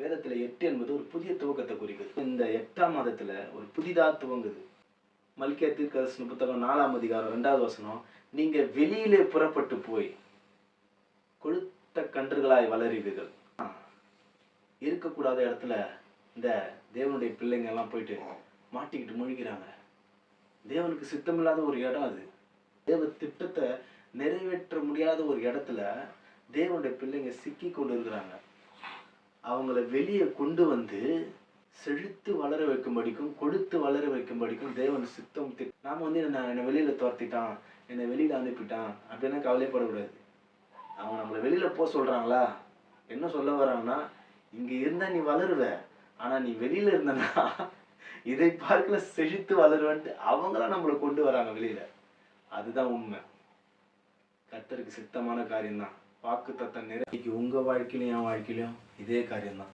வேதத்துல 8 என்பது ஒரு புதிய துவக்கத்தை குறிக்குது. இந்த 8ஆம் மாதத்துல ஒரு புதிதா துவங்குது. மல்கியா தீர்க்கதரிசன புத்தகம் 4ஆம் அதிகாரம் 2வது வசனம், நீங்க வெளியிலே புறப்பட்டு போய் கொழுத்த கன்றுகளாய் வளருவீர்கள். இருக்கக்கூடாத இடத்துல இந்த தேவனுடைய பிள்ளைங்க எல்லாம் போயிட்டு மாட்டிக்கிட்டு முழிக்கிறாங்க. தேவனுக்கு சித்தமில்லாத ஒரு இடம் அது. தேவ திட்டத்தை நிறைவேற்ற முடியாத ஒரு இடத்துல தேவனுடைய பிள்ளைங்க சிக்கி கொண்டு இருக்கிறாங்க. அவங்கள வெளியே கொண்டு வந்து செழித்து வளர வைக்கும்படிக்கும் கொடுத்து வளர வைக்கும்படிக்கும் தேவன் சித்தம். நாம வந்து என்னை வெளியில துரத்திட்டான், என்னை வெளியில அனுப்பிட்டான் அப்படின்னா கவலைப்படக்கூடாது. அவங்க நம்மளை வெளியில போக சொல்றாங்களா, என்ன சொல்ல வர்றாங்கன்னா, இங்க இருந்தா நீ வளருவ, ஆனா நீ வெளியில இருந்தனா இதை பார்க்கல செழித்து வளருவன்ட்டு அவங்களாம் நம்மளை கொண்டு வராங்க வெளியில. அதுதான் உண்மை. கர்த்தருக்கு சித்தமான காரியம்தான். வாக்கு தத்தம் நிறைவேற்றி உங்க வாழ்க்கையிலும் என் வாழ்க்கையிலும் இதே காரியம்தான்.